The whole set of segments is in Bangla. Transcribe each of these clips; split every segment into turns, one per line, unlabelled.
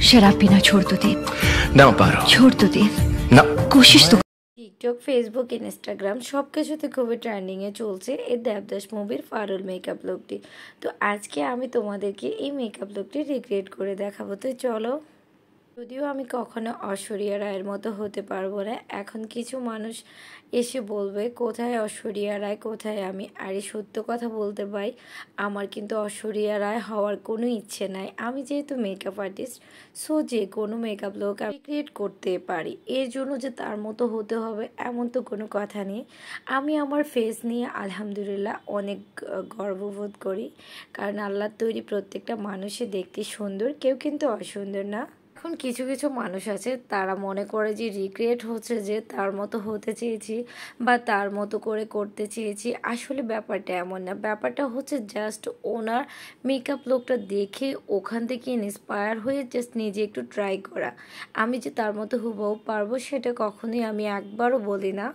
शराब पीना छोड़ तो दे
ना पारो
छोड़ तो दे
ना
कोशिश तो
টিকটক ফেসবুক ইনস্টাগ্রাম সব কিছুতে খুবই ট্রেন্ডিংয়ে চলছে এই দেবদাস মুভির ফারুল মেকআপ লুকটি। তো আজকে আমি তোমাদেরকে এই মেকআপ লুকটি রিক্রিয়েট করে দেখাবো। তো চলো। যদিও আমি কখনো ঐশ্বরিয়া রায়ের মতো হতে পারবো না। এখন কিছু মানুষ এসে বলবে কোথায় ঐশ্বরিয়া রায়, কোথায় আমি। আর এই সত্য কথা বলতে পাই, আমার কিন্তু ঐশ্বরিয়া রায় হওয়ার কোনো ইচ্ছে নাই। আমি যেহেতু মেকআপ আর্টিস্ট, সো যে কোনো মেকআপ লুক আমি ক্রিয়েট করতে পারি। এর জন্য যে তার মতো হতে হবে এমন তো কোনো কথা নেই। আমি আমার ফেস নিয়ে আলহামদুলিল্লাহ অনেক গর্ববোধ করি, কারণ আল্লাহর তৈরি প্রত্যেকটা মানুষই দেখতে সুন্দর, কেউ কিন্তু অসুন্দর না। এখন কিছু কিছু মানুষ আছে তারা মনে করে যে রিক্রিয়েট হচ্ছে যে তার মতো হতে চেয়েছি বা তার মতো করে করতে চেয়েছি। আসলে ব্যাপারটা এমন না, ব্যাপারটা হচ্ছে জাস্ট ওনার মেকআপ লুকটা দেখে ওখান থেকে ইন্সপায়ার হয়ে জাস্ট নিজে একটু ট্রাই করা। আমি যে তার মতো হুবহু পারবো সেটা কখনোই আমি একবারও বলি না।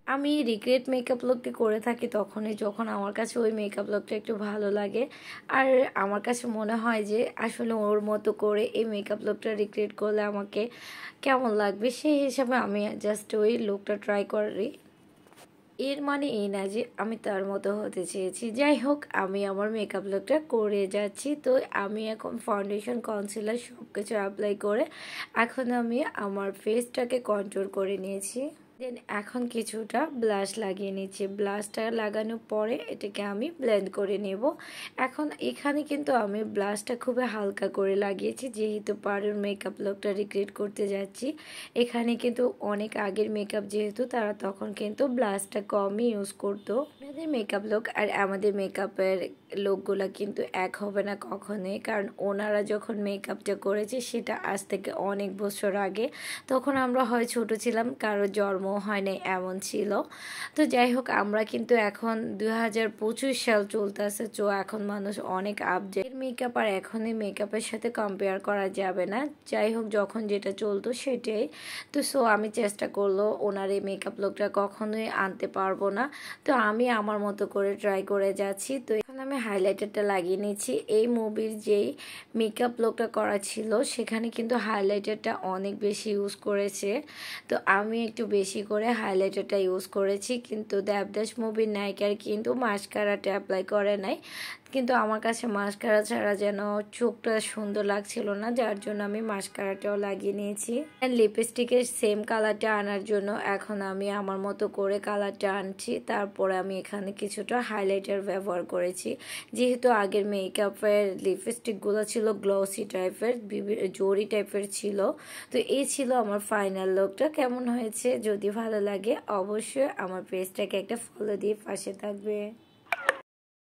আমি রিক্রিয়েট মেকআপ লুকটি করে থাকি তখনই যখন আমার কাছে ওই মেকআপ লুকটা একটু ভালো লাগে, আর আমার কাছে মনে হয় যে আসলে ওর মতো করে এই মেকআপ লুকটা রিক্রিয়েট করলে আমাকে কেমন লাগবে, সেই হিসাবে আমি জাস্ট ওই লুকটা ট্রাই করি। এর মানে এই না যে আমি তার মতো হতে চেয়েছি। যাই হোক, আমি আমার মেকআপ লুকটা করে যাচ্ছি। তো আমি এখন ফাউন্ডেশন কনসিলার সব কিছু অ্যাপ্লাই করে এখন আমি আমার ফেসটাকে কন্ট্রোল করে নিয়েছি। দেন এখন কিছুটা ব্লাশ লাগিয়ে নিচ্ছি। ব্লাশটা লাগানোর পরে এটাকে আমি ব্লেন্ড করে নেব। এখন এখানে কিন্তু আমি ব্লাশটা খুবই হালকা করে লাগিয়েছি, যেহেতু পারুর মেকআপ লুকটা রিক্রিয়েট করতে যাচ্ছি। এখানে কিন্তু অনেক আগের মেকআপ, যেহেতু তারা তখন কিন্তু ব্লাশটা কমই ইউজ করতো। আমাদের মেকআপ লুক আর আমাদের মেকআপের লুকগুলো কিন্তু এক হবে না কখনোই, কারণ ওনারা যখন মেকআপটা করেছে সেটা আজ থেকে অনেক বছর আগে। তখন আমরা হয় ছোট ছিলাম, কারো জন্ম হয় নাই এমন ছিল। তো যাই হোক, আমরা কিন্তু এখন 2025 সাল চলতেছে, তো এখন মানুষ অনেক আপডেট। মেকআপ আর এখনই মেকআপের সাথে কম্পেয়ার করা যাবে না। যাই হোক, যখন যেটা চলতো সেটাই। তো সো আমি চেষ্টা করলো ওনার এই মেকআপ লুকটা কখনোই আনতে পারবো না। তো আমি আমার মতো করে ট্রাই করে যাচ্ছি। তো এখন আমি হাইলাইটারটা লাগিয়ে নিচ্ছি। এই মুভির যেই মেকআপ লুকটা করা ছিল সেখানে কিন্তু হাইলাইটারটা অনেক বেশি ইউজ করেছে, তো আমি একটু বেশি করে হাইলাইটারটা ইউজ করেছি। কিন্তু দেবদাস মুভির নায়িকার কিন্তু মাস্কারাটা অ্যাপ্লাই করে নাই, কিন্তু আমার কাছে মাস্কারা ছাড়া যেন চোখটা সুন্দর লাগছিল না, যার জন্য আমি মাস্কারাটাও লাগিয়ে নিয়েছি। অ্যান্ড লিপস্টিকের সেম কালারটা আনার জন্য এখন আমি আমার মতো করে কালারটা আনছি। তারপরে আমি এখানে কিছুটা হাইলাইটার ব্যবহার করেছি, যেহেতু আগের মেকআপের লিপস্টিকগুলো ছিল গ্লসি টাইপের, জরি টাইপের ছিল। তো এই ছিল আমার ফাইনাল লুকটা। কেমন হয়েছে যদি ভালো লাগে অবশ্যই আমার পেজটাকে একটা ফলো দিয়ে পাশে থাকবে।